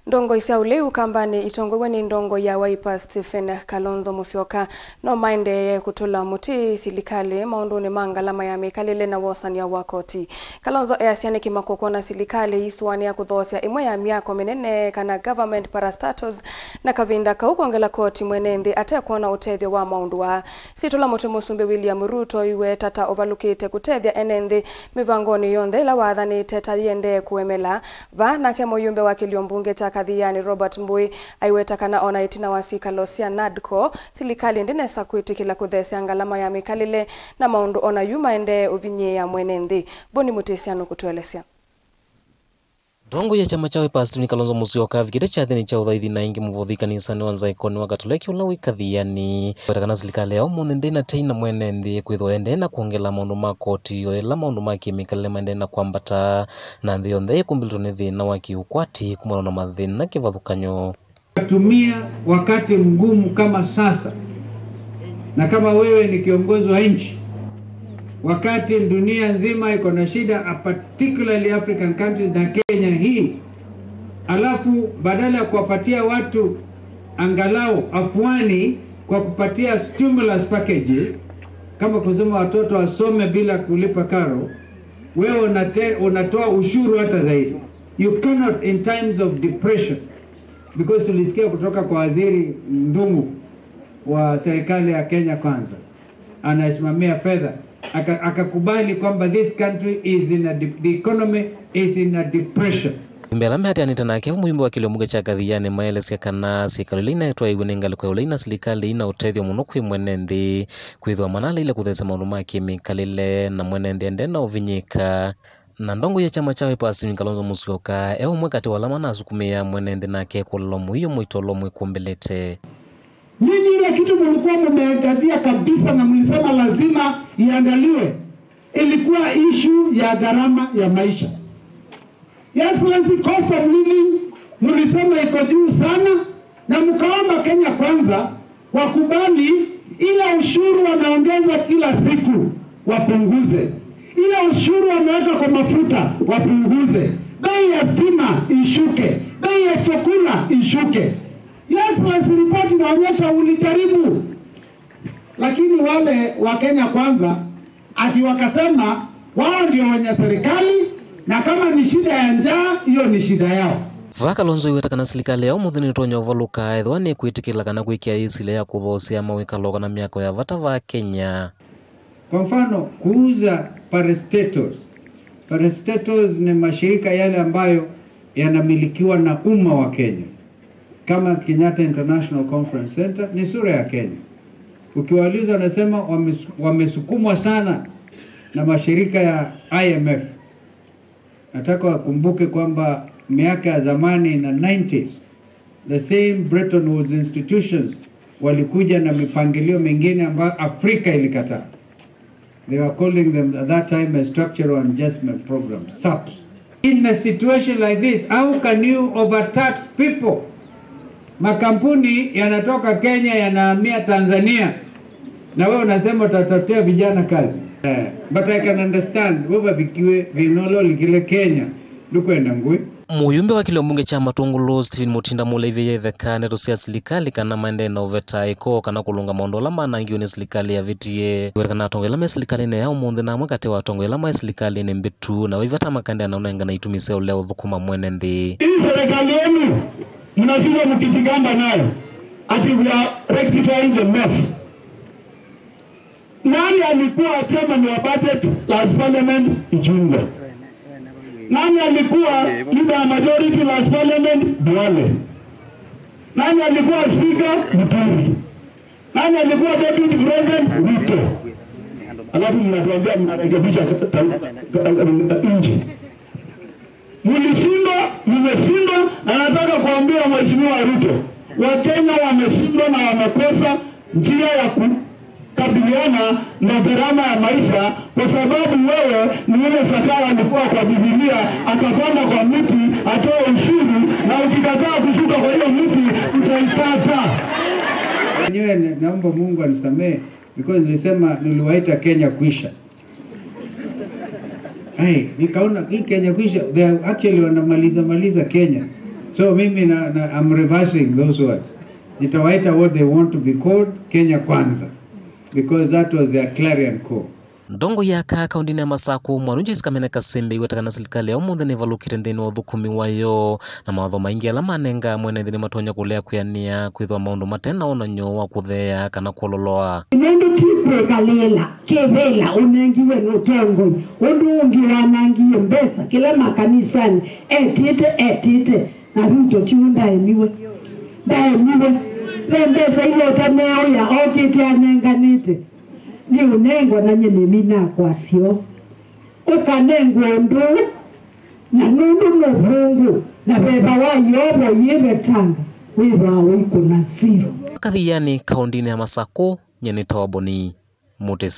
Ndongoi cia ulei ukamba ni Atongoi ni ndongoi ya Wiper Stephen Kalonzo Musyoka no maendeea Kutula Muti silikali maunduni ngalama ya mikalile na wosanya wa koti. Kalonzo easiani kimakoko na silikali isuani ya kuthosia imwe ya miako minene kana government parastatus na kavinda kaukuongela koti mwenenthi ate kuona utethio wa maundu wa situla Muti Musumbi William Ruto iwe tata overlookite kutethia Enenthi mivangoni yonthe ila wathanite tayende kuemela va nake muyumbe wa kiliombunge cha kadhiani Robert Mbui aweta kana ona itina wasikalosia nadco silikali ndinesa kwitikila kuthesia ngalama ya mikalile na maundu ona nimaendeea Kuvinyiia mwenenthi boni mutesiano kutuelesea. Ndongoi ya kyama kya Wiper Stephen Kalonzo Musyoka vikite chathini cha uthaithi na ingi muvothi kanisani wa nzaikoni wa Katoleki ula wikathiani kana silikali ya umuthi na teina mwenenthi kwitha ende na kuongela maundu ma koti ila maundu ma mikalile maende na kwambata na nthi yonthe ikumbilitwo ni thina wa kiukwati kumana na mathina kivathukanyo. Tumia wakati mgumu kama sasa na kama wewe ni kiongozi wa nchi, wakati dunia nzima iko na shida, particularly African countries na Kenya hii, alafu badala ya kuwapatia watu angalau afuani kwa kupatia stimulus packages kama kusema watoto wasome bila kulipa karo, wewe unatoa ushuru hata zaidi. You cannot in times of depression, because tulisikia kutoka kwa waziri Ndungu wa serikali ya Kenya kwanza anasimamia fedha akakubali kwamba this country is in the economy is in a depression. Mbela mehati anita nake muyumbe wa kiliombunge cha kadhiani maelesya kana silikali inaitwa iwe ni ngaliko ya ulei na silikali ina utethio muno kwi mwenenthi kwithwa manala ile kuthesa maundu ma mikalile na mwenenthi ende na uvinyika na ndongo ya kyama kya Wiper Stephen Kalonzo Musyoka umwe kati wa lama na sukumia mwenenthi nake kulolo muiyo mwitolo mwikumbelete. Nyinyi ile kitu mlikuwa mmeangazia kabisa na mlisema lazima iangaliwe, ilikuwa issue ya gharama ya maisha. Yes, cost of living mlisema iko juu sana na mkaomba Kenya kwanza wakubali ile ushuru wanaongeza kila siku wapunguze. Ile ushuru wameweka kwa mafuta wapunguze. Bei ya stima ishuke, bei ya chakula ishuke. Yes, report inaonyesha ulijaribu. Lakini wale wa Kenya kwanza ati wakasema wao ndio wenye serikali na kama ni shida ya njaa hiyo ni shida yao. Kalonzo iweta kana silikali ya umuthi ni tonya uvaluka ethwa ni kwitikila kana kwikia yisilya ya kuthosia mawikalo na miako ya vata va Kenya. Kwa mfano kuuza parastatos ni mashirika yale ambayo yanamilikiwa na umma wa Kenya. Kama Kenyatta International Conference Center ni sura ya Kenya. Ukiwauliza wanasema wamesukumwa sana na mashirika ya IMF. Nataka wakumbuke kwamba miaka ya zamani na 90s the same Bretton Woods institutions walikuja na mipangilio mingine ambayo Afrika ilikataa. They were calling them at that time a structural adjustment program, SAPs. In a situation like this, how can you overtax people? Makampuni yanatoka Kenya yanahamia Tanzania na wewe unasema utatafutia vijana kazi. But I can understand wewe bikiwe vinolo likile Kenya lukwenda ngui. Muyumbe wa kiliombunge cha matongoew'e Stephen Mutinda mulevye yetheka neto cia silikali kana maende na aweta iko kana kulunga maundu la manangio ni silikali ya vitie kana Atongoi la silikali ne ya umuthi na mwakati wa Atongoi la silikali ni mbitu na wivata makande na unenga na itumise ule uthukuma mwenenthi. Hii serikali yenu mnashindwa mkitigamba nayo ati we are rectifying the mess. Nani alikuwa chairman wa budget last parliament? Ijunga. Nani alikuwa leader majority last parliament? Duale. Nani alikuwa speaker? Muti. Nani alikuwa deputy president? Ruto. Alafu mnatuambia mnarekebisha nchi. Mmeshindwa na nataka kuambia Mheshimiwa Ruto, Wakenya wameshindwa na wamekosa njia ya kukabiliana na gharama ya maisha kwa sababu wewe ni yule Sakara alikuwa kwa Biblia akapanda kwa miti atoe ushuru na ukikataa kushuka kwa hiyo miti utaipata. Wenyewe naomba Mungu anisamee because nilisema niliwaita Kenya kuisha. Nikaona hii Kenya kuisha, they actually wanamaliza Kenya. So mimi I'm reversing those words. Nitawaita what they want to be called, Kenya Kwanza, because that was their clarion call. Ndongoi yaka kaundini ya Masako mwarunji isikamene kasembe iwetakana silikali ya umuthi nivalukite nthini wa uthukumi wayo na mawatho maingi ala manenga mwene nthini matonya kulea kuyania kwithwa maundu matena onanyo wa kuthea kana kuololoa. Nendo tikwe kalela kevela unengiwe n'Atongoi undu ungi wanangie mbesa kila makanisani etite na Ruto kiunda emiwe mbesa ile utaneo ya okite anenganite ni unengo na nyene mina kwasio ukanengo ndu na nundu nuhungu na beba wa yobo yebetanga wiwa wiko na zero kathiyani kaundini ya Masako nyene tawaboni Muti.